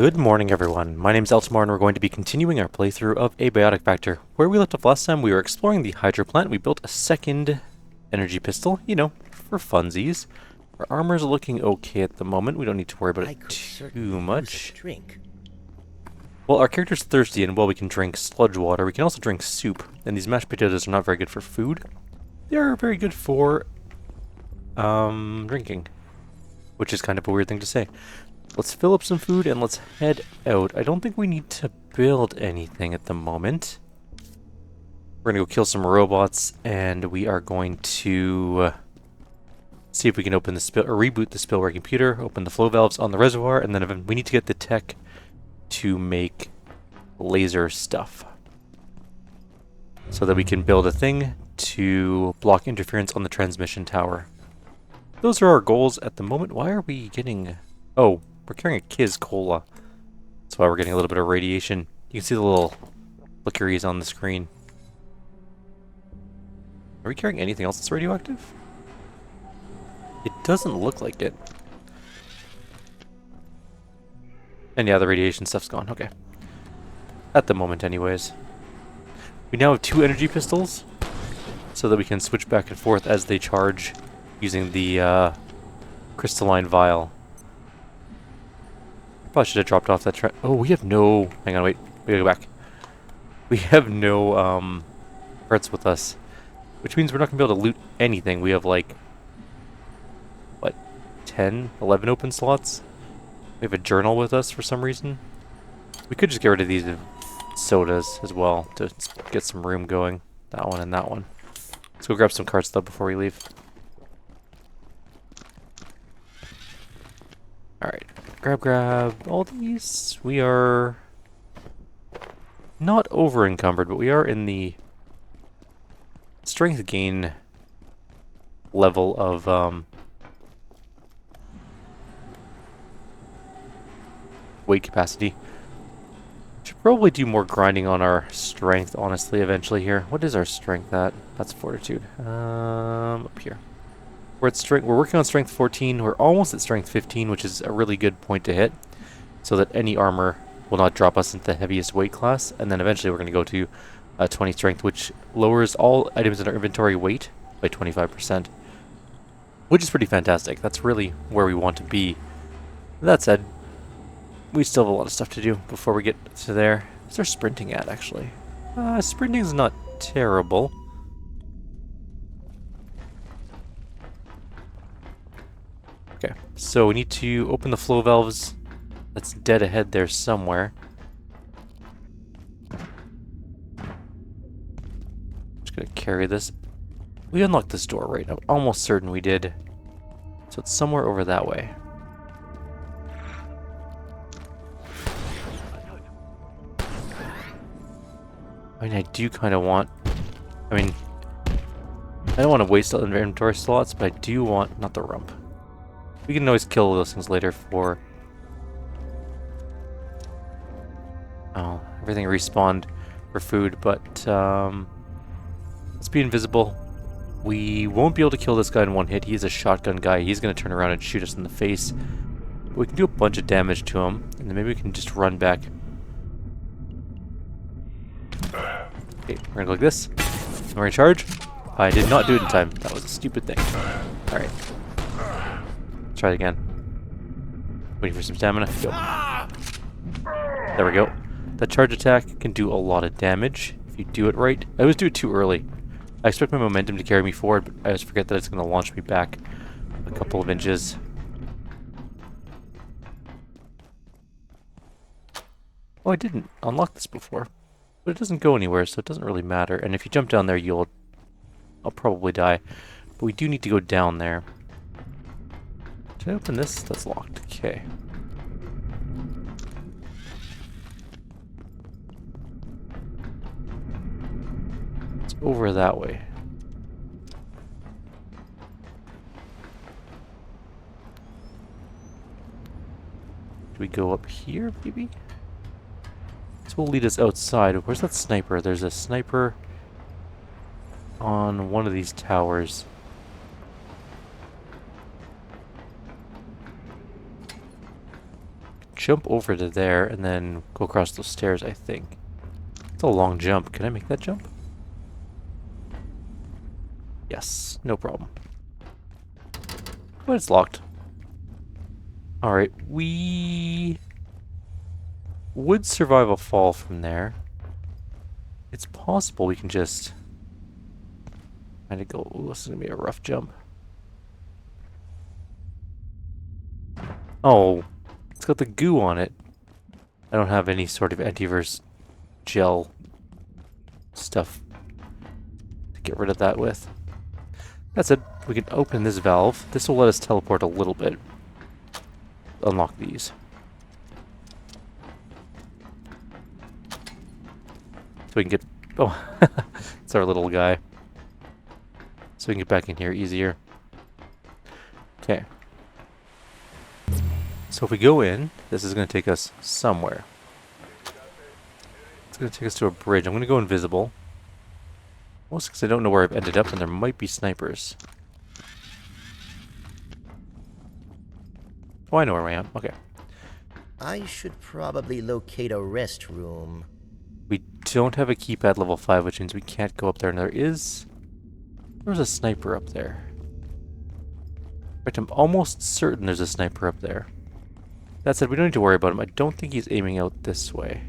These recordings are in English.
Good morning, everyone. My name's Eltamar, and we're going to be continuing our playthrough of Abiotic Factor. Where we left off last time, we were exploring the Hydro Plant. We built a second energy pistol, you know, for funsies. Our armor's looking okay at the moment. We don't need to worry about it too much. Well, our character's thirsty, and while we can drink sludge water, we can also drink soup. And these mashed potatoes are not very good for food. They are very good for drinking, which is kind of a weird thing to say. Let's fill up some food and let's head out. I don't think we need to build anything at the moment. We're going to go kill some robots, and we are going to see if we can open the spill or reboot the spillware computer, open the flow valves on the reservoir, and then we need to get the tech to make laser stuff so that we can build a thing to block interference on the transmission tower. Those are our goals at the moment. Why are we getting... Oh, we're carrying a Kiz Cola. That's why we're getting a little bit of radiation. You can see the little flickeries on the screen. Are we carrying anything else that's radioactive? It doesn't look like it. And yeah, the radiation stuff's gone. Okay. At the moment, anyways. We now have 2 energy pistols, so that we can switch back and forth as they charge using the crystalline vial. Probably should have dropped off that oh, we have no... Hang on, wait. We gotta go back. We have no threats with us, which means we're not gonna be able to loot anything. We have like, what, 10, 11 open slots? We have a journal with us for some reason. We could just get rid of these sodas as well to get some room going. That one and that one. Let's go grab some cards though before we leave. Alright, grab all these. We are not over encumbered, but we are in the strength gain level of weight capacity. Should probably do more grinding on our strength, honestly, eventually here. What is our strength at? That's fortitude. Up here. We're at strength. We're working on strength 14. We're almost at strength 15, which is a really good point to hit, so that any armor will not drop us into the heaviest weight class. And then eventually we're going to go to 20 strength, which lowers all items in our inventory weight by 25%, which is pretty fantastic. That's really where we want to be. That said, we still have a lot of stuff to do before we get to there. What's our sprinting at, actually? Sprinting's not terrible. Okay, so we need to open the flow valves. That's dead ahead there somewhere. Just gonna carry this. We unlocked this door, right? I'm almost certain we did. So it's somewhere over that way. I mean, I do kind of want... I mean, I don't want to waste inventory slots, but I do want... Not the rump. We can always kill those things later for... Oh, everything respawned for food, but let's be invisible. We won't be able to kill this guy in one hit. He's a shotgun guy. He's going to turn around and shoot us in the face. But we can do a bunch of damage to him, and then maybe we can just run back. Okay, we're going to go like this. And we're going to charge. I did not do it in time. That was a stupid thing. Alright. Try it again. Waiting for some stamina. Go. There we go. That charge attack can do a lot of damage if you do it right. I always do it too early. I expect my momentum to carry me forward, but I always forget that it's going to launch me back a couple of inches. Oh, I didn't unlock this before. But it doesn't go anywhere, so it doesn't really matter. And if you jump down there, I'll probably die. But we do need to go down there. Can I open this? That's locked. Okay. It's over that way. Do we go up here, maybe? This will lead us outside. Where's that sniper? There's a sniper on one of these towers. jump over to there and then go across those stairs, I think. It's a long jump. Can I make that jump? Yes, no problem. But it's locked. Alright, we would survive a fall from there. It's possible we can just kind of go. Ooh, this is going to be a rough jump. Oh, it's got the goo on it. I don't have any sort of antivirus gel stuff to get rid of that with. That's it. We can open this valve. This will let us teleport a little bit. Unlock these. So we can get... Oh, it's our little guy. So we can get back in here easier. Okay. So if we go in, this is going to take us somewhere. It's going to take us to a bridge. I'm going to go invisible. Mostly because I don't know where I've ended up, and there might be snipers. Oh, I know where I am. Okay. I should probably locate a restroom. We don't have a keypad level 5, which means we can't go up there. And there's a sniper up there. In fact, I'm almost certain there's a sniper up there. That said, we don't need to worry about him. I don't think he's aiming out this way.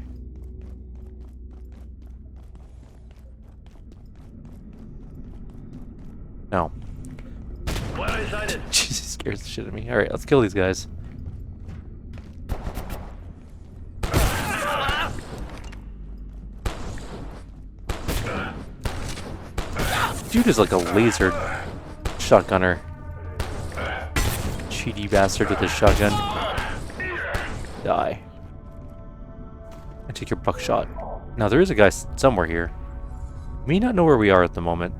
No. Jesus, he scares the shit out of me. Alright, let's kill these guys. Dude is like a laser shotgunner. Cheaty bastard with his shotgun. Die. I take your buckshot. Now there is a guy somewhere here. May not know where we are at the moment.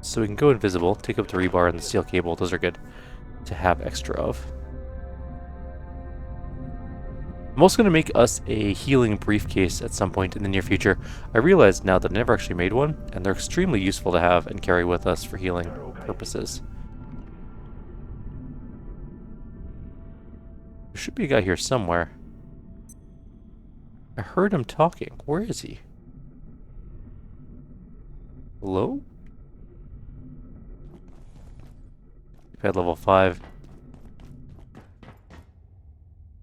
So we can go invisible, take up the rebar and the steel cable. Those are good to have extra of. I'm also going to make us a healing briefcase at some point in the near future. I realize now that I never actually made one, and they're extremely useful to have and carry with us for healing purposes. There should be a guy here somewhere. I heard him talking. Where is he? Hello? At level 5.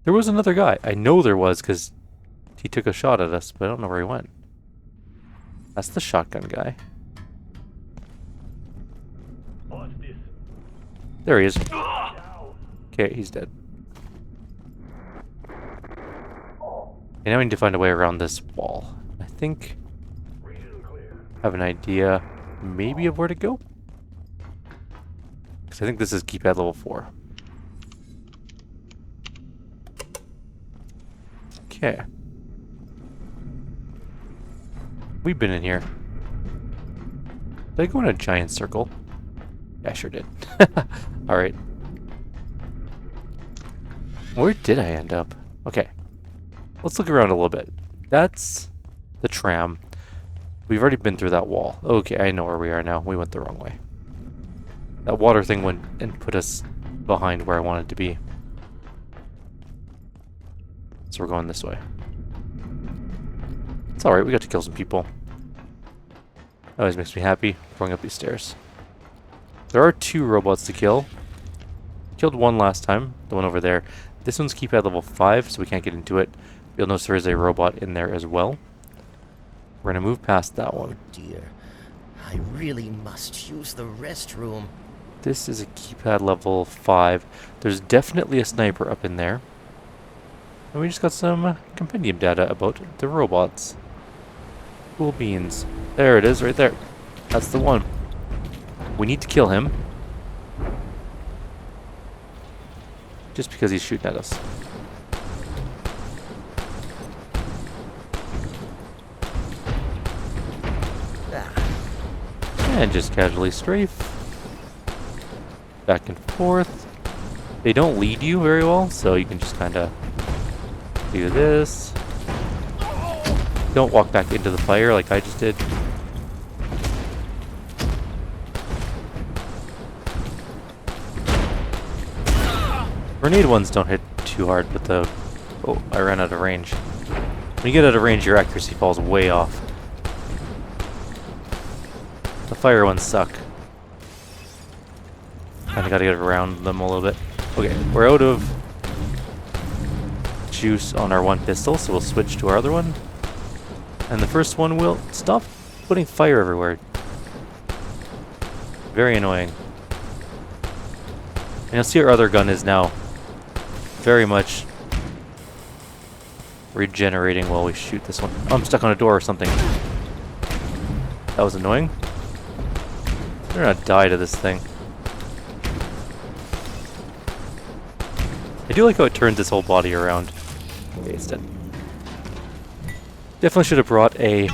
There was another guy. I know there was because he took a shot at us, but I don't know where he went. That's the shotgun guy. There he is. Okay, he's dead. Okay, now we need to find a way around this wall. I think I have an idea maybe of where to go. I think this is keypad level 4. Okay. We've been in here. Did I go in a giant circle? Yeah, I sure did. Alright. Where did I end up? Okay. Let's look around a little bit. That's the tram. We've already been through that wall. Okay, I know where we are now. We went the wrong way. That water thing went and put us behind where I wanted to be. So we're going this way. It's alright, we got to kill some people. That always makes me happy, going up these stairs. There are 2 robots to kill. Killed one last time, the one over there. This one's keypad level 5, so we can't get into it. You'll notice there is a robot in there as well. We're going to move past that one. Oh dear, I really must use the restroom. This is a keypad level 5. There's definitely a sniper up in there. And we just got some compendium data about the robots. Cool beans. There it is, right there. That's the one. We need to kill him. Just because he's shooting at us. And just casually strafe. Back and forth. They don't lead you very well, so you can just kind of do this. Don't walk back into the fire like I just did. Grenade ones don't hit too hard, but the Oh, I ran out of range. When you get out of range, your accuracy falls way off. The fire ones suck. Kinda gotta get around them a little bit. Okay, we're out of juice on our one pistol, so we'll switch to our other one. And the first one will stop putting fire everywhere. Very annoying. And you'll see our other gun is now very much regenerating while we shoot this one. Oh, I'm stuck on a door or something. That was annoying. Better not die to this thing. I do like how it turns its whole body around. Okay, it's dead. Definitely should have brought a...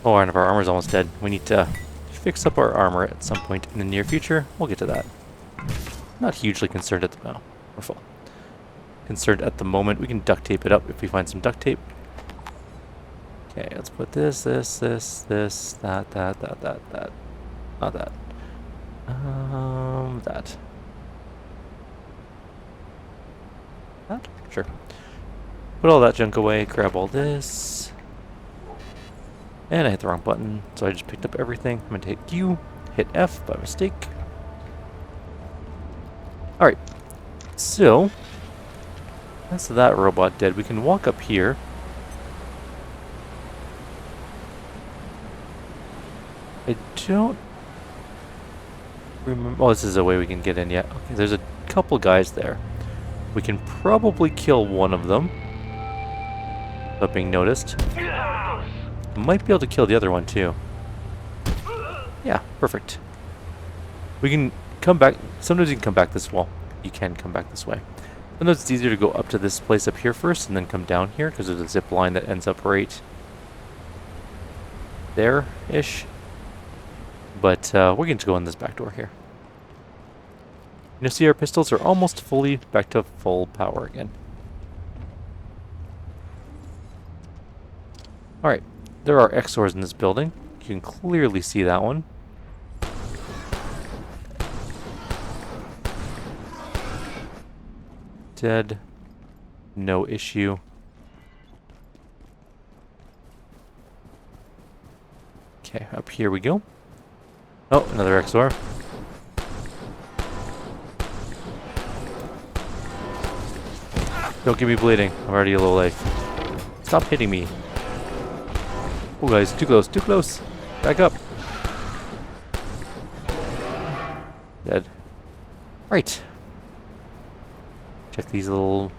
Oh, and our armor's almost dead. We need to fix up our armor at some point in the near future. We'll get to that. Not hugely concerned at the... Oh, we're full. Concerned at the moment. We can duct tape it up if we find some duct tape. Okay, let's put this, that. Not that. That. That? Sure. Put all that junk away, grab all this. And I hit the wrong button, so I just picked up everything. I'm going to hit Q, hit F by mistake. Alright. So, that's that robot dead. We can walk up here. I don't remember... Oh, this is a way we can get in yet. Okay, there's a couple guys there. We can probably kill one of them without being noticed. Might be able to kill the other one too. Yeah, perfect. We can come back. Sometimes you can come back this wall. You can come back this way. Sometimes it's easier to go up to this place up here first and then come down here because there's a zip line that ends up right there-ish. But we're going to go in this back door here. You'll see our pistols are almost fully back to full power again. Alright, there are XORs in this building. You can clearly see that one. Dead. No issue. Okay, up here we go. Oh, another XOR. Don't get me bleeding. I'm already a low life. Stop hitting me. Oh, guys, too close, too close. Back up. Dead. Right. Check these little...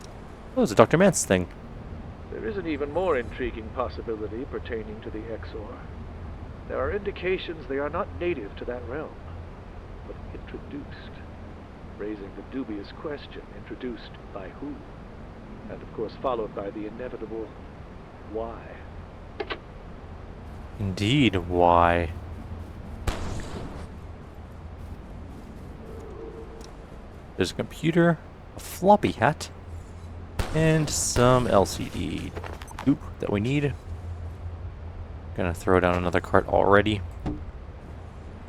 Oh, it's a Dr. Mance thing. There is an even more intriguing possibility pertaining to the XOR. There are indications they are not native to that realm, but introduced, raising the dubious question, introduced by who? And of course followed by the inevitable why. Indeed, why? There's a computer, a floppy hat, and some LCD goop that we need. Gonna throw down another cart already.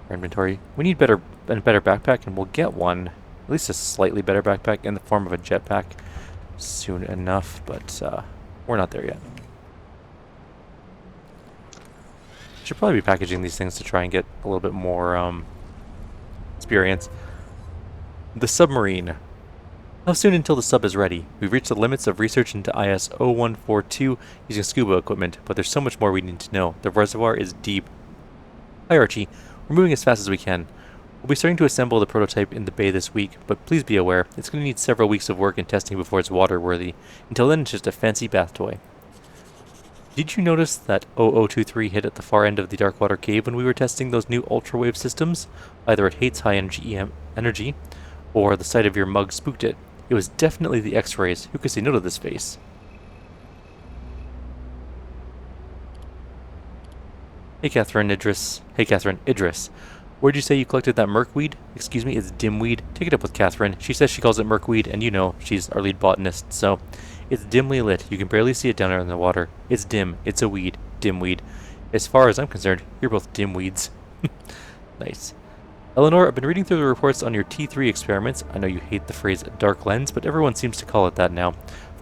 Our inventory. We need a better backpack, and we'll get one. At least a slightly better backpack in the form of a jetpack soon enough, but we're not there yet. Should probably be packaging these things to try and get a little bit more experience. The submarine. How soon until the sub is ready? We've reached the limits of research into IS 0142 using scuba equipment, but there's so much more we need to know. The reservoir is deep. Hi Archie, we're moving as fast as we can. We'll be starting to assemble the prototype in the bay this week, but please be aware, it's going to need several weeks of work and testing before it's water-worthy. Until then, it's just a fancy bath toy. Did you notice that 0023 hit at the far end of the Darkwater Cave when we were testing those new ultrawave systems? Either it hates high energy, or the sight of your mug spooked it. It was definitely the X-rays. Who could say no to this face? Hey Catherine Idris. Where'd you say you collected that merkweed? Excuse me, it's dimweed. Take it up with Catherine. She says she calls it merkweed, and you know, she's our lead botanist, so... It's dimly lit. You can barely see it down there in the water. It's dim. It's a weed. Dimweed. As far as I'm concerned, you're both dimweeds. Nice. Eleanor, I've been reading through the reports on your T3 experiments. I know you hate the phrase dark lens, but everyone seems to call it that now.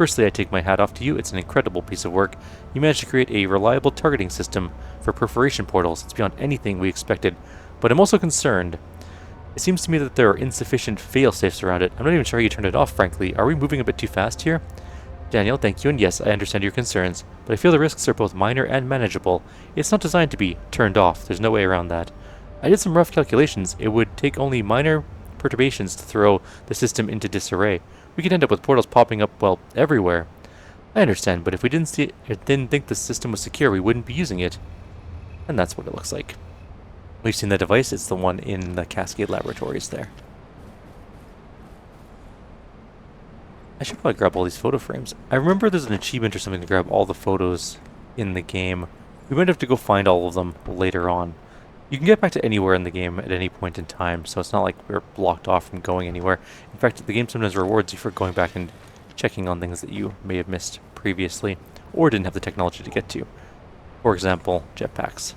Firstly, I take my hat off to you. It's an incredible piece of work. You managed to create a reliable targeting system for perforation portals. It's beyond anything we expected. But I'm also concerned. It seems to me that there are insufficient fail-safes around it. I'm not even sure how you turned it off, frankly. Are we moving a bit too fast here? Daniel, thank you, and yes, I understand your concerns, but I feel the risks are both minor and manageable. It's not designed to be turned off. There's no way around that. I did some rough calculations. It would take only minor perturbations to throw the system into disarray. We could end up with portals popping up, well, everywhere. I understand, but if we didn't think the system was secure, we wouldn't be using it. And that's what it looks like. We've seen the device. It's the one in the Cascade Laboratories there. I should probably grab all these photo frames. I remember there's an achievement or something to grab all the photos in the game. We might have to go find all of them later on. You can get back to anywhere in the game at any point in time, so it's not like we're blocked off from going anywhere. In fact, the game sometimes rewards you for going back and checking on things that you may have missed previously, or didn't have the technology to get to. For example, jetpacks.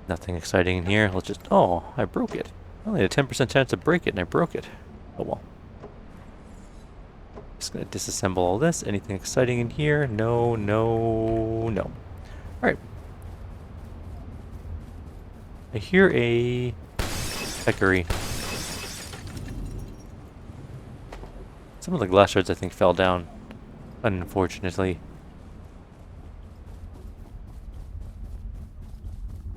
Nothing exciting in here. Let's just... Oh, I broke it. I only had a 10% chance to break it, and I broke it. Oh well. Just gonna disassemble all this. Anything exciting in here? No, no, no. Alright. I hear a peccary. Some of the glass shards, I think, fell down. Unfortunately.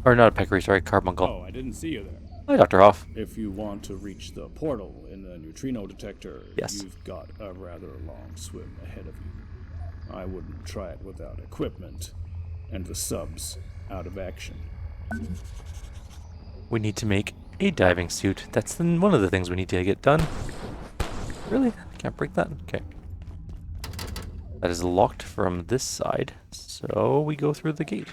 Or not a peccary, sorry, carbuncle. Oh, I didn't see you there. Hi, Dr. Hoff. If you want to reach the portal in the neutrino detector, Yes. you've got a rather long swim ahead of you. I wouldn't try it without equipment and the subs out of action. We need to make a diving suit. That's one of the things we need to get done. Really? Can't break that? Okay. That is locked from this side, so we go through the gate.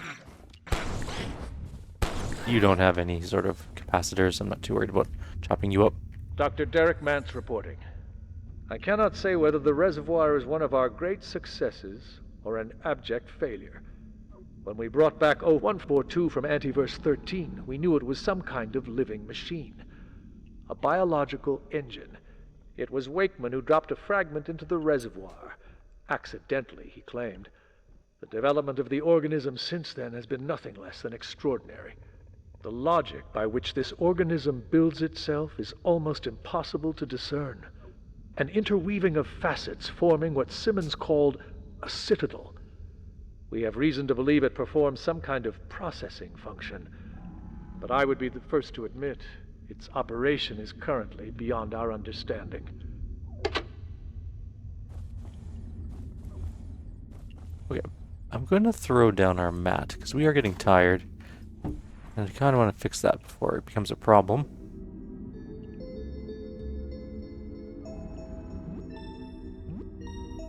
You don't have any sort of capacitors. I'm not too worried about chopping you up. Dr. Derek Mance reporting. I cannot say whether the reservoir is one of our great successes or an abject failure. When we brought back O142 from Antiverse 13, we knew it was some kind of living machine. A biological engine. It was Wakeman who dropped a fragment into the reservoir. Accidentally, he claimed. The development of the organism since then has been nothing less than extraordinary. The logic by which this organism builds itself is almost impossible to discern. An interweaving of facets forming what Simmons called a citadel. We have reason to believe it performs some kind of processing function, but I would be the first to admit its operation is currently beyond our understanding. Okay, I'm going to throw down our mat, because we are getting tired. And I kind of want to fix that before it becomes a problem.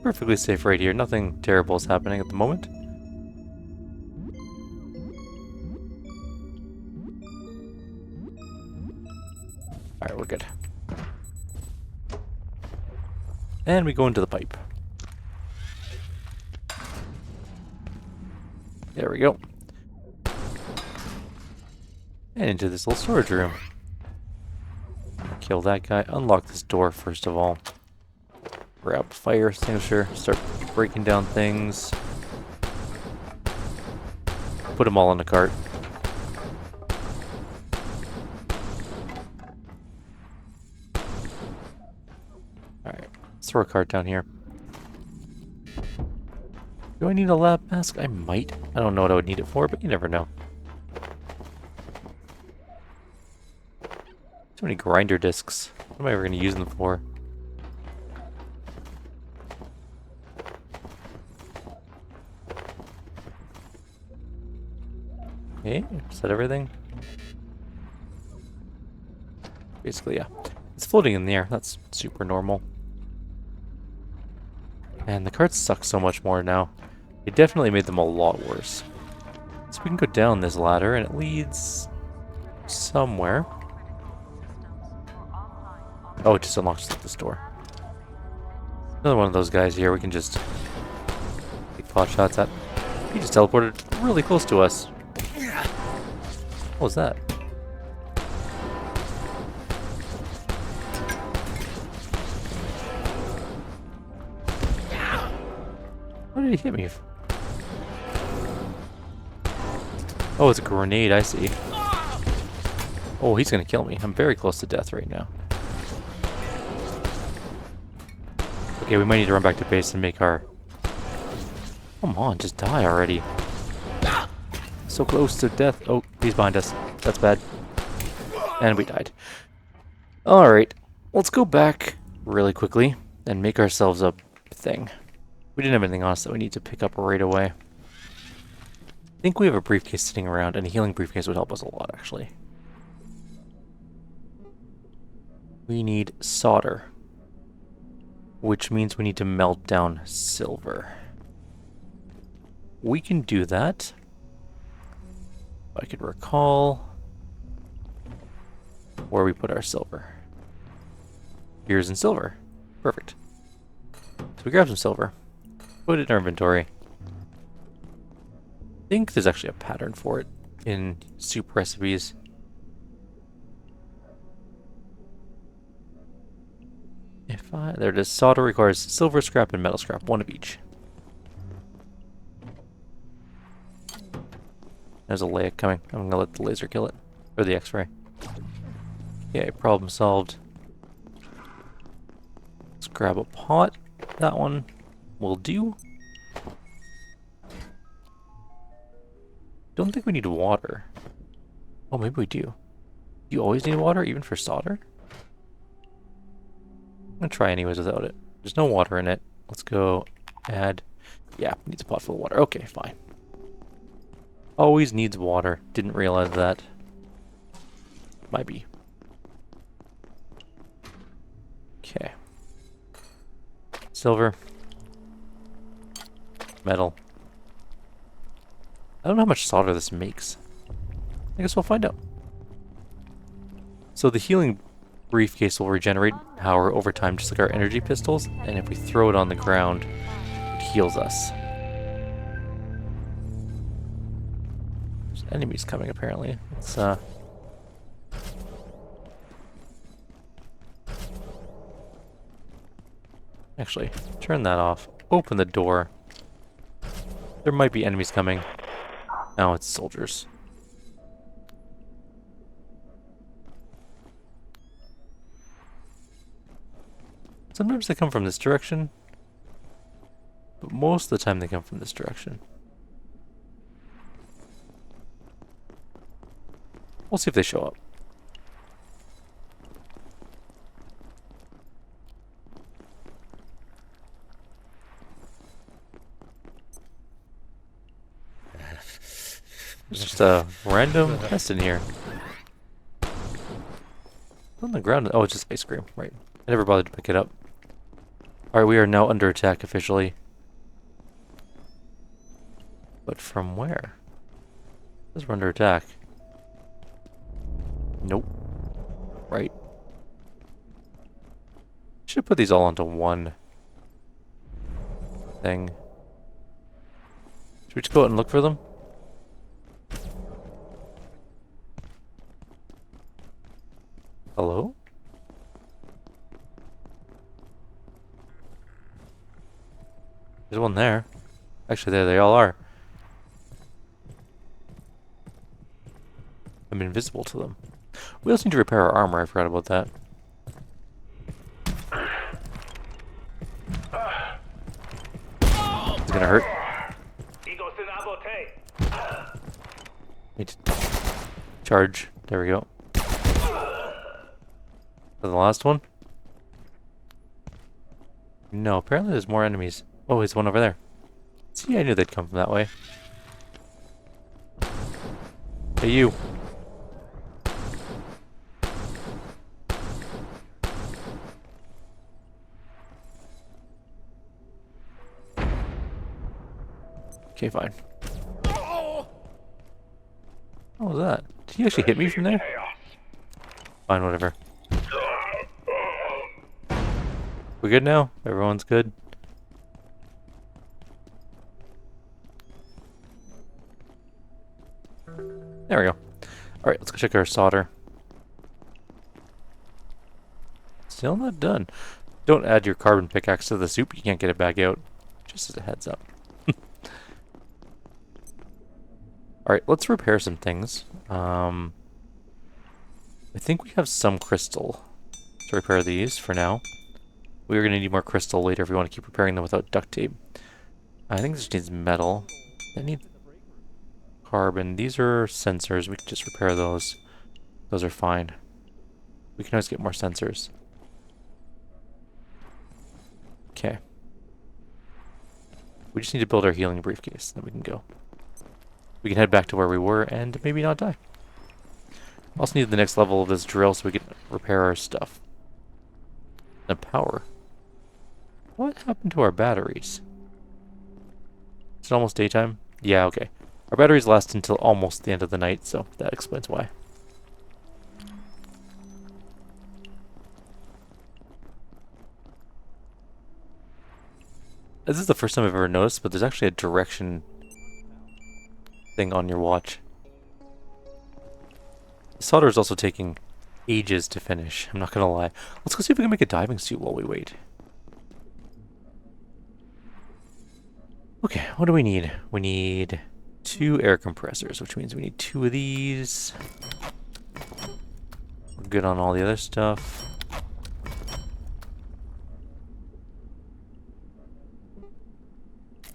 Perfectly safe right here. Nothing terrible is happening at the moment. Alright, we're good. And we go into the pipe. There we go. And into this little storage room. Kill that guy. Unlock this door first of all. Grab fire extinguisher. Start breaking down things. Put them all in the cart. Alright. Let's throw a cart down here. Do I need a lab mask? I might. I don't know what I would need it for, but you never know. Too many grinder discs. What am I ever going to use them for? Okay, is that everything? Basically, yeah. It's floating in the air. That's super normal. And the carts suck so much more now. It definitely made them a lot worse. So we can go down this ladder and it leads somewhere. Oh, it just unlocks this door. Another one of those guys here we can just take pot shots at. He just teleported really close to us. What was that? What did he hit me? Oh, it's a grenade, I see. Oh, he's gonna kill me. I'm very close to death right now. Okay, we might need to run back to base and make our... Come on, just die already. So close to death. Oh, he's behind us. That's bad. And we died. Alright, let's go back really quickly and make ourselves a thing. We didn't have anything else that we need to pick up right away. I think we have a briefcase sitting around, and a healing briefcase would help us a lot, actually. We need solder, which means we need to melt down silver. We can do that. If I could recall where we put our silver. Here's in silver. Perfect. So we grab some silver, put it in our inventory. I think there's actually a pattern for it in soup recipes. There it is. Solder requires silver scrap and metal scrap, one of each. There's a Leica coming. I'm gonna let the laser kill it. Or the X-ray. Okay, problem solved. Let's grab a pot. That one will do. Don't think we need water. Oh, maybe we do. You always need water, even for solder? I'm gonna try anyways without it. There's no water in it. Let's go add... Yeah, needs a pot full of water. Okay, fine. Always needs water. Didn't realize that. Might be. Okay. Silver. Metal. I don't know how much solder this makes. I guess we'll find out. So the healing briefcase will regenerate power over time, just like our energy pistols, and if we throw it on the ground, it heals us. There's enemies coming, apparently. Let's, actually, turn that off. Open the door. There might be enemies coming. Now it's soldiers. Sometimes they come from this direction, but most of the time they come from this direction. We'll see if they show up. There's just a random nest in here. On the ground. Oh, it's just ice cream. Right. I never bothered to pick it up. Alright, we are now under attack officially. But from where? It says we're under attack. Nope. Right. Should put these all onto one thing. Should we just go out and look for them? Hello? There's one there. Actually, there they all are. I'm invisible to them. We also need to repair our armor. I forgot about that. It's gonna hurt. Need to charge. There we go. The last one? No, apparently there's more enemies. Oh, there's one over there. See, I knew they'd come from that way. Hey, you. Okay, fine. What was that? Did he actually hit me from there? Fine, whatever. We good now? Everyone's good? There we go. Alright, let's go check our solder. Still not done. Don't add your carbon pickaxe to the soup. You can't get it back out. Just as a heads up. Alright, let's repair some things. I think we have some crystal to repair these for now. We're going to need more crystal later if we want to keep repairing them without duct tape. I think this needs metal. I need carbon. These are sensors. We can just repair those. Those are fine. We can always get more sensors. Okay. We just need to build our healing briefcase, then we can go. We can head back to where we were and maybe not die. Also need the next level of this drill so we can repair our stuff. And power. What happened to our batteries? Is it almost daytime? Yeah, okay. Our batteries last until almost the end of the night, so that explains why. This is the first time I've ever noticed, but there's actually a direction thing on your watch. The solder is also taking ages to finish, I'm not gonna lie. Let's go see if we can make a diving suit while we wait. Okay, what do we need? We need 2 air compressors, which means we need 2 of these. We're good on all the other stuff.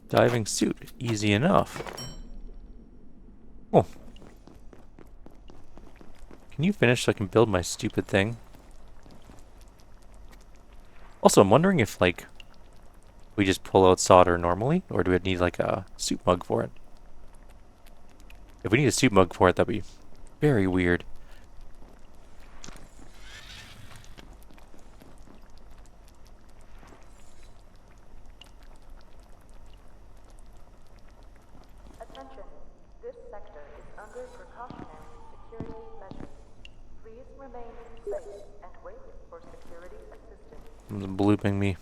Diving suit, easy enough. Oh. Can you finish so I can build my stupid thing? Also, I'm wondering if, like, we just pull out solder normally, or do we need, like, a soup mug for it? If we need a soup mug for it, that'd be very weird. Attention, this sector is under precautionary security measures. Please remain in place and wait for security assistance. It's blooping me.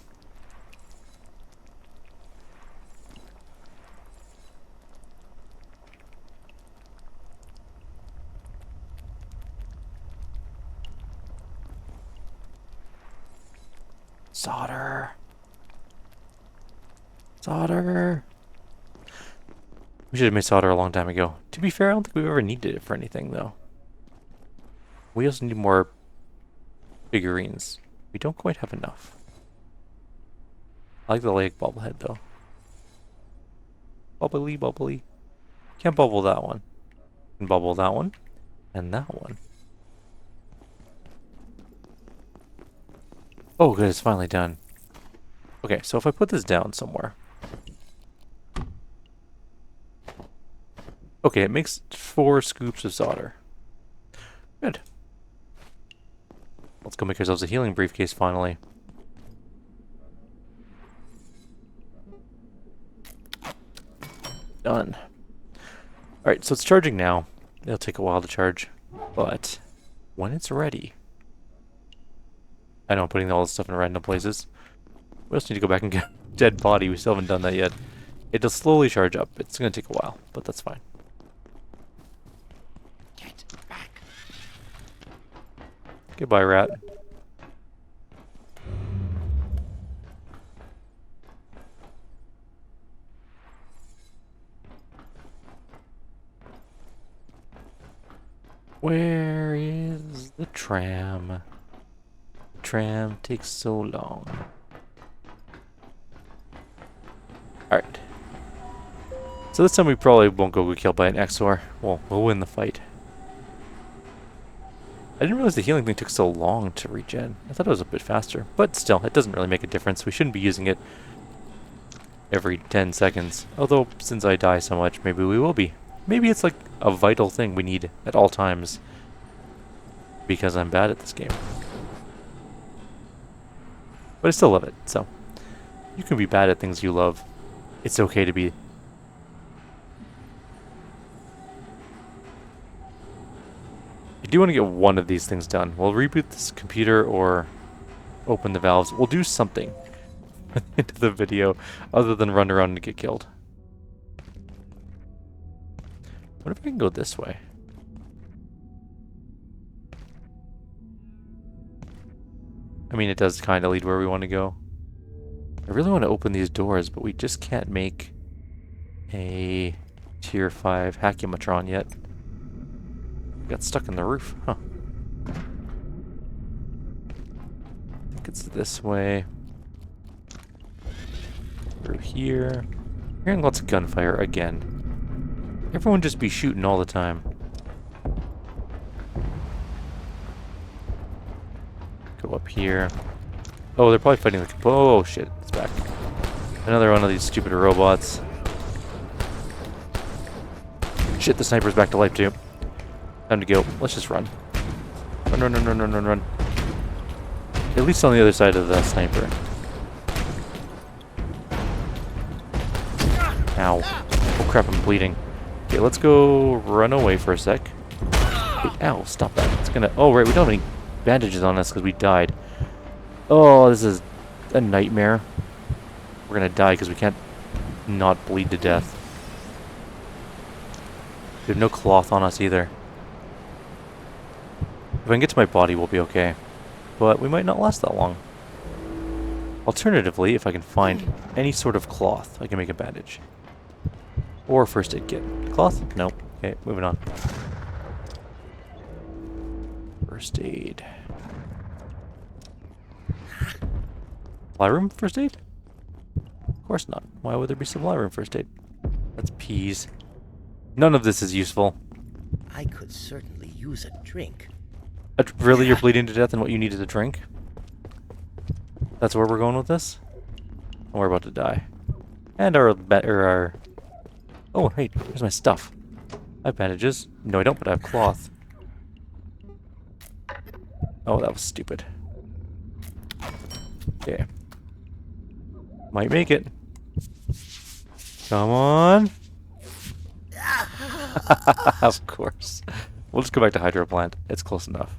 Solder. Solder. We should have made solder a long time ago. To be fair, I don't think we've ever needed it for anything, though. We also need more figurines. We don't quite have enough. I like the leg bobblehead, though. Bubbly, bubbly. Can't bubble that one. Can bubble that one. And that one. Oh, good, it's finally done. Okay, so if I put this down somewhere. Okay, it makes 4 scoops of solder. Good. Let's go make ourselves a healing briefcase finally. Done. Alright, so it's charging now. It'll take a while to charge. But when it's ready... I know I'm putting all this stuff in random places. We also need to go back and get a dead body. We still haven't done that yet. It'll slowly charge up. It's going to take a while, but that's fine. Get back. Goodbye, rat. Where is the tram? Tram takes so long. Alright. So this time we probably won't go get killed by an Exor. Well, we'll win the fight. I didn't realize the healing thing took so long to regen. I thought it was a bit faster. But still, it doesn't really make a difference. We shouldn't be using it every 10 seconds. Although, since I die so much, maybe we will be. Maybe it's like a vital thing we need at all times. Because I'm bad at this game. But I still love it, so. You can be bad at things you love. It's okay to be. I do want to get one of these things done. We'll reboot this computer or open the valves. We'll do something into the video other than run around and get killed. What if I can go this way? I mean, it does kind of lead where we want to go. I really want to open these doors, but we just can't make a tier 5 Hackumatron yet. Got stuck in the roof, huh? I think it's this way. Through here. Hearing lots of gunfire again. Everyone just be shooting all the time. Go up here. Oh, they're probably fighting the... Oh, shit. It's back. Another one of these stupid robots. Shit, the sniper's back to life, too. Time to go. Let's just run. Run, run, run, run, run, run, run. At least on the other side of the sniper. Ow. Oh crap, I'm bleeding. Okay, let's go run away for a sec. Hey, ow, stop that. It's gonna... Oh, right, we don't have any bandages on us because we died. Oh, this is a nightmare. We're gonna die because we can't not bleed to death. We have no cloth on us either. If I can get to my body, we'll be okay. But we might not last that long. Alternatively, if I can find any sort of cloth, I can make a bandage. Or first aid kit. Cloth? Nope. Okay, moving on. First aid. Supply room first aid? Of course not. Why would there be supply room first aid? That's peas. None of this is useful. I could certainly use a drink. Really, you're bleeding to death and what you need is a drink? That's where we're going with this? And we're about to die. And our... Oh, hey, where's my stuff? I have bandages. No, I don't, but I have cloth. Oh, that was stupid. Okay. Might make it. Come on. Of course. We'll just go back to Hydro Plant. It's close enough.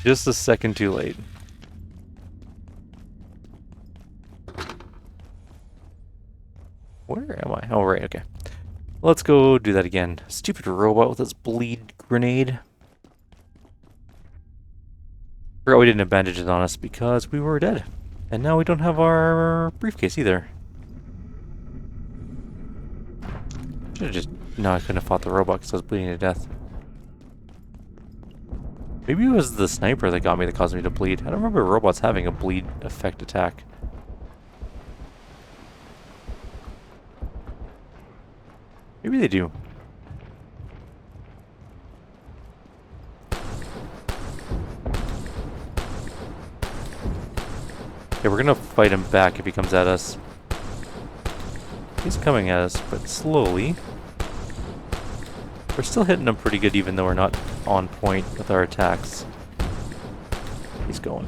Just a second too late. Where am I? Oh, right, okay. Let's go do that again. Stupid robot with its bleed grenade. Forgot we didn't have bandages on us because we were dead. And now we don't have our briefcase either. Should have just... No, I couldn't have fought the robot because I was bleeding to death. Maybe it was the sniper that got me that caused me to bleed. I don't remember robots having a bleed effect attack. Maybe they do. Okay, we're gonna fight him back if he comes at us. He's coming at us, but slowly. We're still hitting him pretty good even though we're not on point with our attacks. He's going.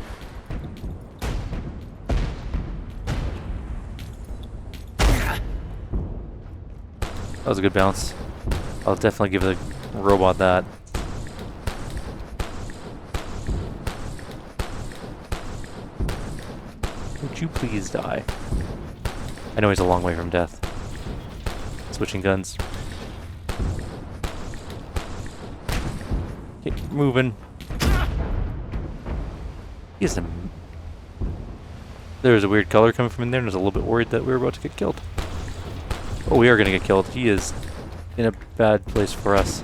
That was a good bounce. I'll definitely give the robot that. Would you please die? I know he's a long way from death. Switching guns. Keep moving. He's a... There was a weird color coming from in there, and I was a little bit worried that we were about to get killed. Oh, we are going to get killed. He is in a bad place for us.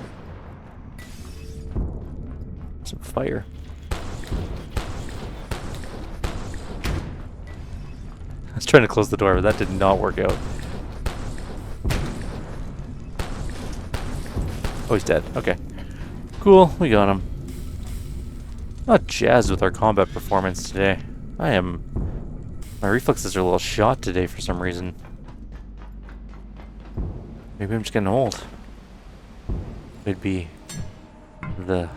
Some fire. I was trying to close the door, but that did not work out. Oh, he's dead. Okay. Cool, we got him. Not jazzed with our combat performance today. I am... My reflexes are a little shot today for some reason. Maybe I'm just getting old. Could be the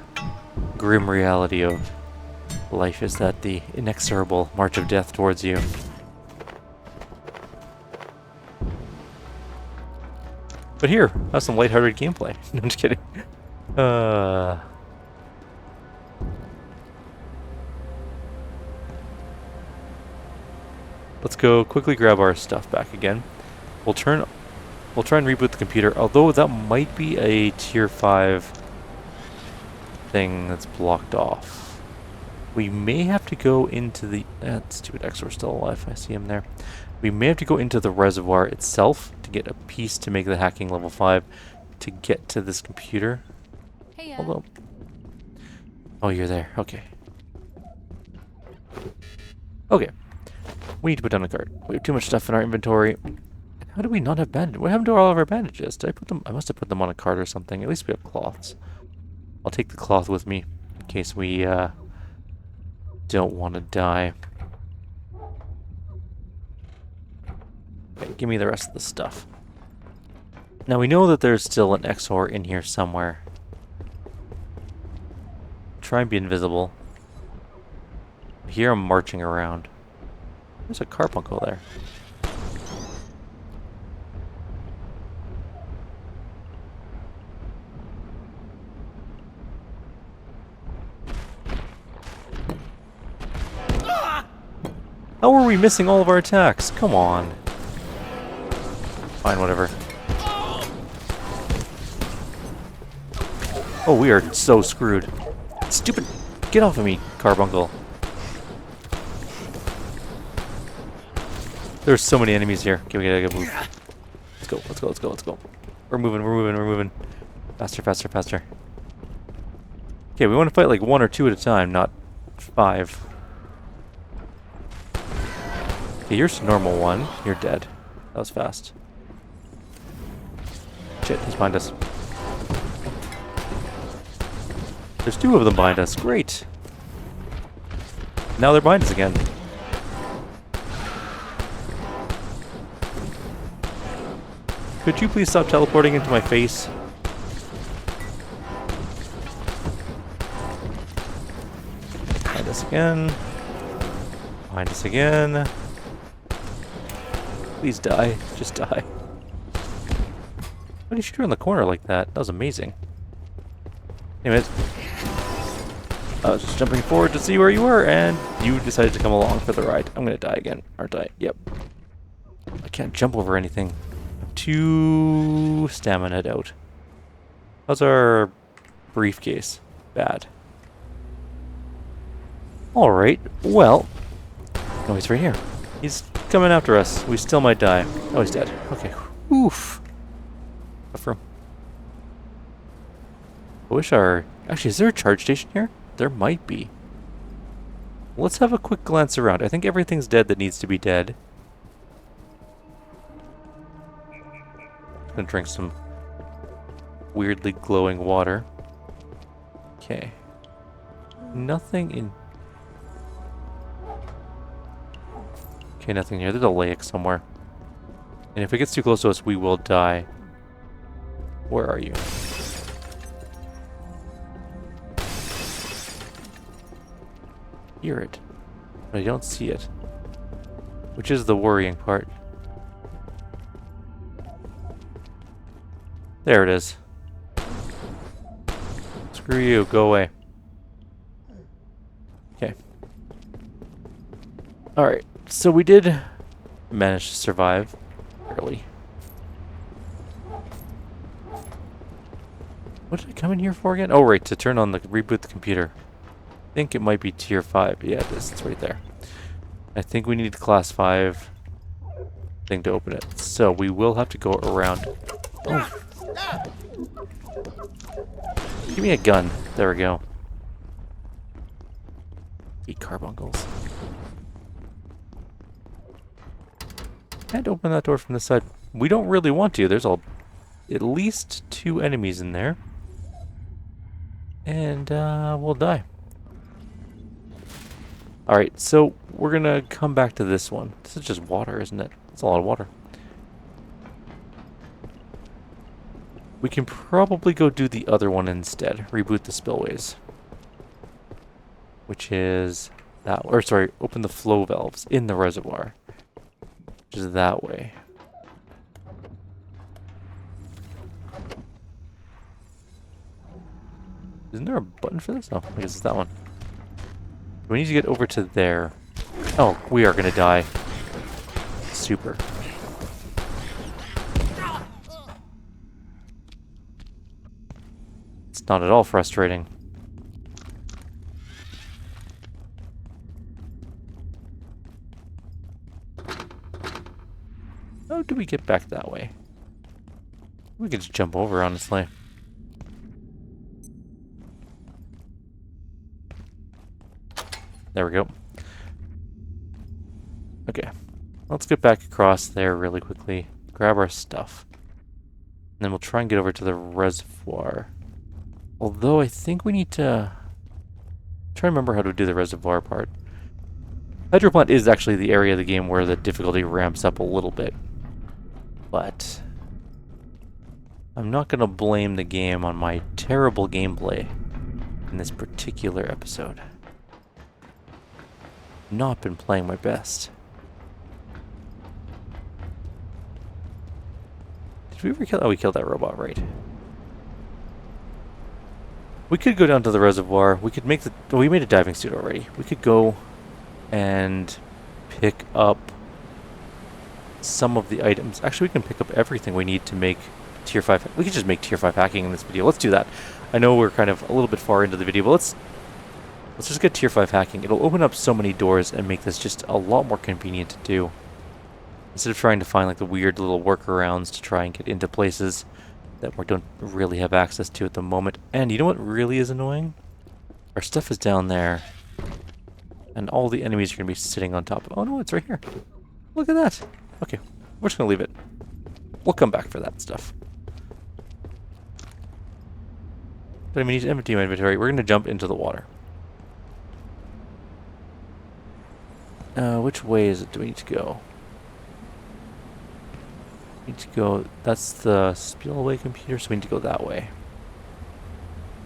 grim reality of life is that the inexorable march of death towards you. But here, have some lighthearted gameplay. No, I'm just kidding. Let's go quickly grab our stuff back again. We'll try and reboot the computer, although that might be a tier 5 thing that's blocked off. We may have to go into the... That stupid Exor still alive. I see him there. We may have to go into the reservoir itself to get a piece to make the hacking level 5 to get to this computer. Hey, Hello. Oh, you're there. Okay. Okay. We need to put down a cart. We have too much stuff in our inventory. How do we not have bandages? What happened to all of our bandages? Did I put them? I must have put them on a cart or something. At least we have cloths. I'll take the cloth with me in case we don't want to die. Okay, give me the rest of the stuff. Now we know that there's still an XOR in here somewhere. Try and be invisible. Here I'm marching around. There's a carbuncle there. How are we missing all of our attacks? Come on. Fine, whatever. Oh, we are so screwed. Stupid. Get off of me, carbuncle. There's so many enemies here. Okay, we gotta move. Let's go, let's go, let's go, let's go. We're moving, we're moving, we're moving. Faster, faster, faster. Okay, we want to fight like 1 or 2 at a time, not 5. Okay, here's a normal one. You're dead. That was fast. Shit, he's behind us. There's 2 of them behind us. Great. Now they're behind us again. Could you please stop teleporting into my face? Behind us again. Behind us again. Please die. Just die. Why did you shoot her in the corner like that? That was amazing. Anyways. I was just jumping forward to see where you were, and you decided to come along for the ride. I'm gonna die again, aren't I? Yep. I can't jump over anything. I'm too stamina out. How's our briefcase? Bad. Alright, well. Oh, he's right here. He's coming after us. We still might die. Oh, he's dead. Okay. Oof. Enough room. I wish our... Actually, is there a charge station here? There might be. Let's have a quick glance around. I think everything's dead that needs to be dead. Gonna drink some weirdly glowing water. Okay. Nothing in... Okay, nothing here. There's a lake somewhere. And if it gets too close to us, we will die. Where are you? Hear it, but I don't see it. Which is the worrying part. There it is. Screw you, go away. Okay. Alright, so we did manage to survive early. What did I come in here for again? Oh, right, to turn on the reboot the computer. I think it might be tier 5. Yeah, it is. It's right there. I think we need class 5 thing to open it. So we will have to go around. Oh. Give me a gun. There we go. Eat carbuncles. Can't open that door from this side. We don't really want to. There's at least 2 enemies in there. And we'll die. Alright, so we're gonna come back to this one. This is just water, isn't it? It's a lot of water. We can probably go do the other one instead. Reboot the spillways. Which is that, or sorry, open the flow valves in the reservoir. Which is that way. Isn't there a button for this? Oh, I guess it's that one. We need to get over to there. Oh, we are gonna die. Super. It's not at all frustrating. How do we get back that way? We could just jump over, honestly. There we go. Okay. Let's get back across there really quickly. Grab our stuff. And then we'll try and get over to the reservoir. Although I think we need to... try to remember how to do the reservoir part. Hydro plant is actually the area of the game where the difficulty ramps up a little bit. But... I'm not going to blame the game on my terrible gameplay in this particular episode. Not been playing my best. Did we ever kill... oh, we killed that robot, right. We could go down to the reservoir. We could make the... oh, we made a diving suit already. We could go and pick up some of the items. Actually, we can pick up everything we need to make tier 5. We could just make tier 5 hacking in this video. Let's do that. I know we're kind of a little bit far into the video, but let's just get tier 5 hacking. It'll open up so many doors and make this just a lot more convenient to do. Instead of trying to find like the weird little workarounds to try and get into places that we don't really have access to at the moment. And you know what really is annoying? Our stuff is down there. And all the enemies are going to be sitting on top of... oh no, it's right here. Look at that. Okay, we're just going to leave it. We'll come back for that stuff. But I mean, need to empty my inventory. We're going to jump into the water. Which way is it do we need to go? We need to go... that's the spillway computer, so we need to go that way.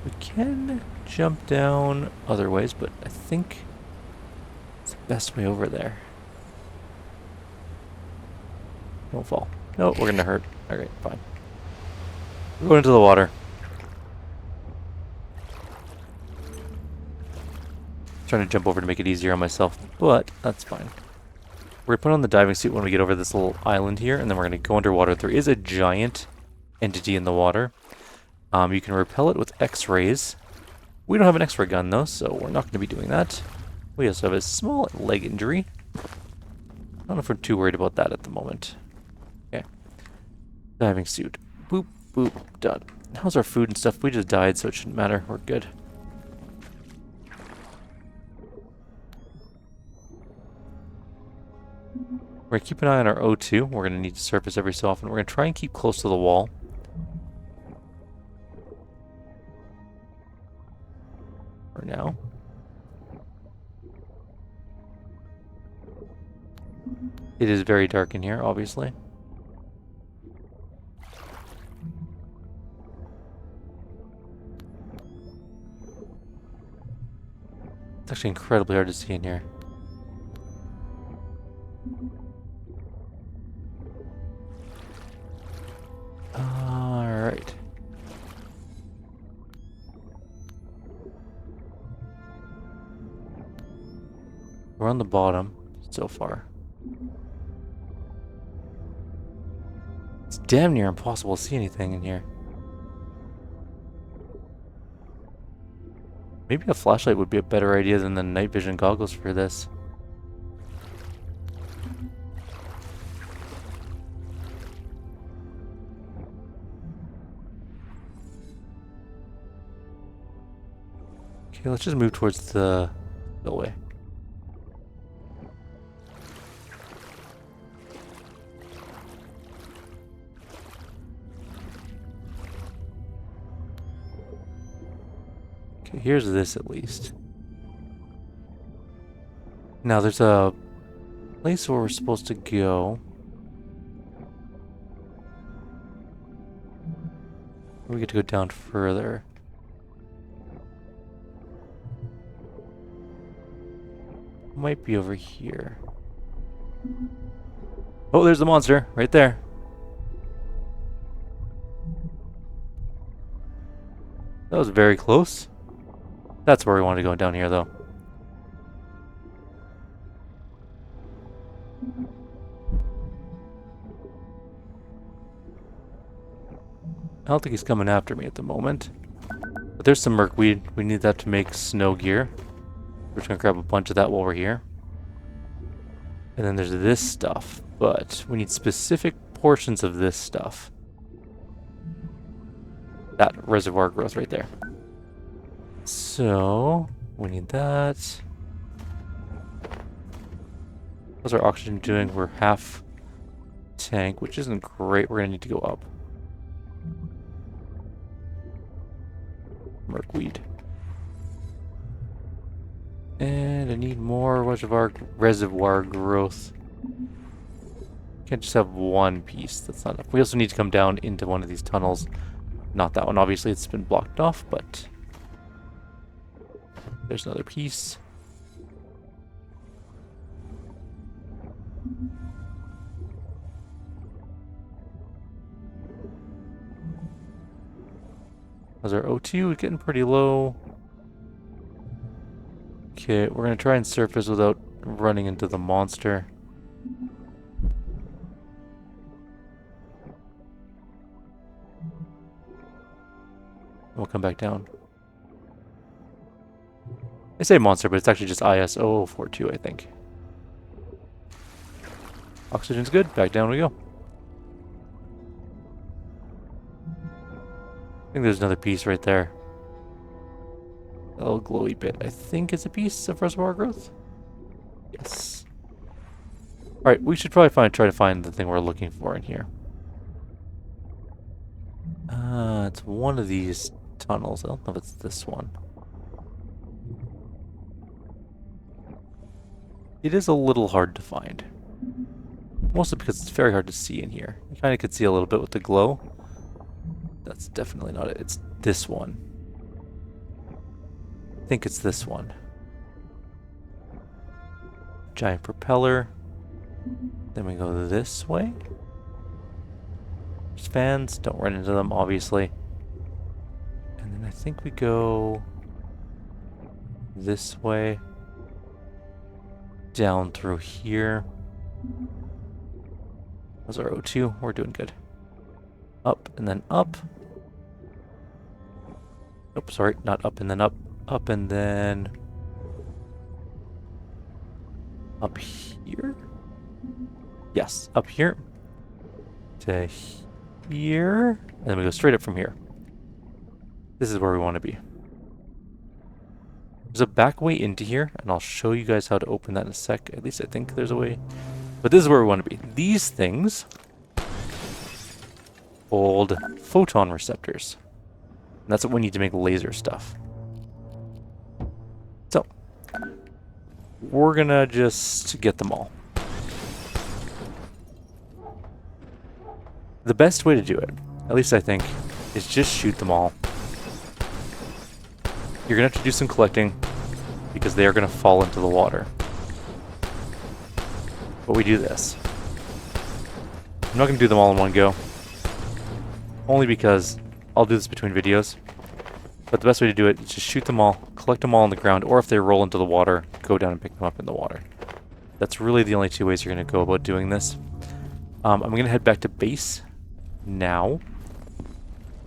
We can jump down other ways, but I think it's the best way over there. Don't fall. No, we're gonna hurt. Alright, fine. We're going into the water. Trying to jump over to make it easier on myself, but that's fine. We're going to put on the diving suit when we get over this little island here, and then we're going to go underwater. There is a giant entity in the water. You can repel it with X-rays. We don't have an X-ray gun, though, so we're not going to be doing that. We also have a small leg injury. I don't know if we're too worried about that at the moment. Okay. Diving suit. Boop, boop, done. How's our food and stuff? We just died, so it shouldn't matter. We're good. We're going to keep an eye on our O2. We're going to need to surface every so often. We're going to try and keep close to the wall. For now. It is very dark in here, obviously. It's actually incredibly hard to see in here. Alright. We're on the bottom so far. It's damn near impossible to see anything in here. Maybe a flashlight would be a better idea than the night vision goggles for this. Okay, let's just move towards the spillway. Okay, here's this at least. Now there's a place where we're supposed to go. We get to go down further. Might be over here. Oh, there's the monster right there. That was very close. That's where we want to go, down here though. I don't think he's coming after me at the moment. But there's some merkweed. We need that to make snow gear. We're just gonna grab a bunch of that while we're here. And then there's this stuff. But we need specific portions of this stuff. That reservoir growth right there. So, we need that. How's our oxygen doing? We're half tank, which isn't great. We're going to need to go up. Merkweed. And I need more reservoir growth. Can't just have one piece. That's not enough. We also need to come down into one of these tunnels. Not that one. Obviously, it's been blocked off, but there's another piece. How's our O2? Getting pretty low. Okay, we're going to try and surface without running into the monster. We'll come back down. I say monster, but it's actually just IS0042, I think. Oxygen's good. Back down we go. I think there's another piece right there. A little glowy bit. I think it's a piece of reservoir growth. Yes. Alright, we should probably try to find the thing we're looking for in here. It's one of these tunnels. I don't know if it's this one. It is a little hard to find. Mostly because it's very hard to see in here. You kind of could see a little bit with the glow. That's definitely not it. It's this one. I think it's this one. Giant propeller. Then we go this way. There's fans. Don't run into them, obviously. And then I think we go this way. Down through here. That's our O2. We're doing good. Up and then up. Nope, sorry. Not up and then up. Up and then up here? Yes, up here to here. And then we go straight up from here. This is where we want to be. There's a back way into here, and I'll show you guys how to open that in a sec. At least I think there's a way. But this is where we want to be. These things hold photon receptors. And that's what we need to make laser stuff. So, we're gonna just get them all. The best way to do it, at least I think, is just shoot them all. You're gonna have to do some collecting because they are gonna fall into the water. But we do this. I'm not gonna do them all in one go. Only because I'll do this between videos. But the best way to do it is just shoot them all, collect them all on the ground, or if they roll into the water, go down and pick them up in the water. That's really the only two ways you're going to go about doing this. I'm going to head back to base now.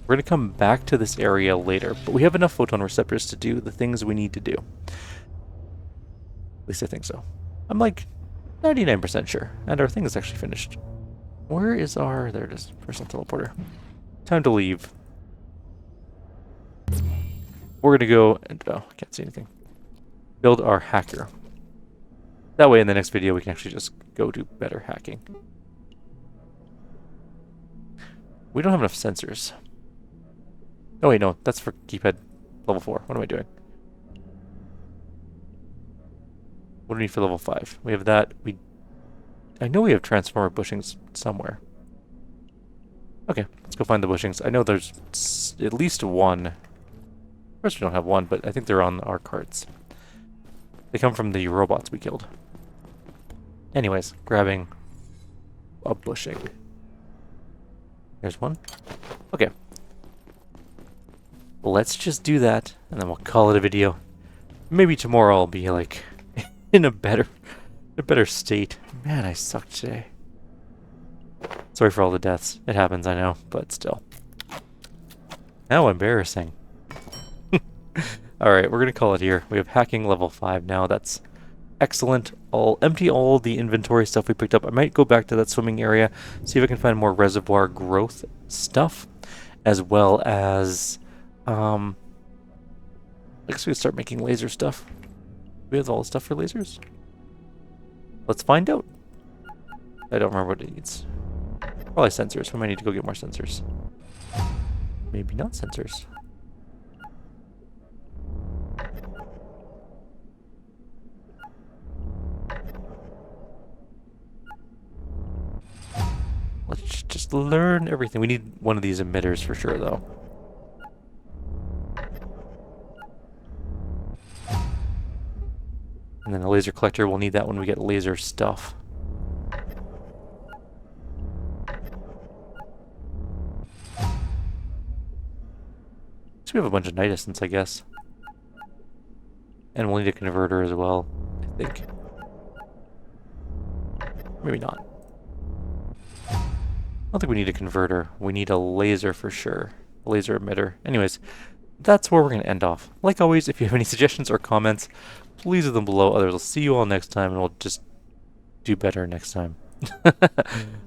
We're going to come back to this area later, but we have enough photon receptors to do the things we need to do. At least I think so. I'm like 99% sure. And our thing is actually finished. Where is our... There it is. Personal teleporter. Time to leave. We're going to go and... Oh, I can't see anything. Build our hacker. That way in the next video we can actually just go do better hacking. We don't have enough sensors. Oh wait, no. That's for keypad level 4. What am I doing? What do we need for level 5? We have that. I know we have transformer bushings somewhere. Okay, let's go find the bushings. I know there's at least one. Of course we don't have one, but I think they're on our carts. They come from the robots we killed. Anyways, grabbing a bushing. There's one. Okay. Let's just do that, and then we'll call it a video. Maybe tomorrow I'll be like in a better state. Man, I sucked today. Sorry for all the deaths. It happens, I know, but still. How embarrassing. Alright, we're going to call it here. We have hacking level 5 now. That's Excellent. I'll empty all the inventory stuff we picked up. I might go back to that swimming area, see if I can find more reservoir growth stuff, as well as, I guess we could start making laser stuff. We have all the stuff for lasers? Let's find out. I don't remember what it needs. Probably sensors. We might need to go get more sensors. Maybe not sensors. Let's just learn everything. We need one of these emitters for sure, though. And then a laser collector, we'll need that when we get laser stuff. So we have a bunch of night essence, I guess. And we'll need a converter as well, I think. Maybe not. I don't think we need a converter. We need a laser for sure. A laser emitter. Anyways, that's where we're going to end off. Like always, if you have any suggestions or comments, please leave them below. Otherwise, I'll see you all next time, and we'll just do better next time.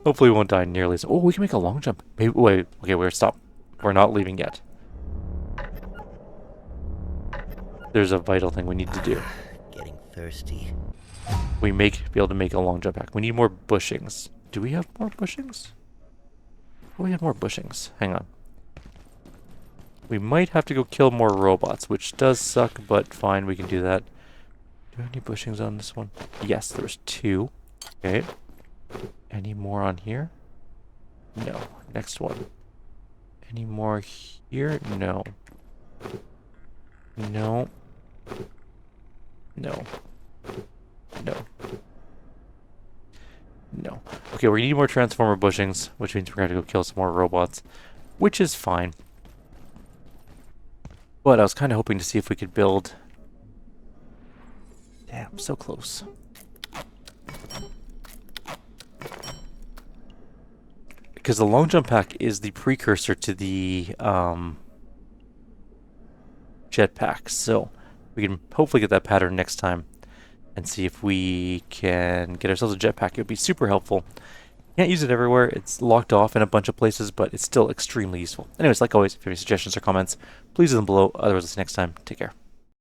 Hopefully we won't die nearly so. Oh, we can make a long jump. Maybe, wait, okay, we're stop. We're not leaving yet. There's a vital thing we need to do. Getting thirsty. We be able to make a long jump pack. We need more bushings. Do we have more bushings? Oh, we have more bushings. Hang on. We might have to go kill more robots, which does suck, but fine, we can do that. Do we have any bushings on this one? Yes, there's 2. Okay. Any more on here? No. Next one. Any more here? No. No. No. No. No. Okay, we need more transformer bushings, which means we're going to go kill some more robots, which is fine. But I was kind of hoping to see if we could build... Damn, so close. Because the long jump pack is the precursor to the jetpack, so we can hopefully get that pattern next time and see if we can get ourselves a jetpack. It would be super helpful. Can't use it everywhere. It's locked off in a bunch of places, but it's still extremely useful. Anyways, like always, if you have any suggestions or comments, please leave them below. Otherwise, I'll see you next time. Take care.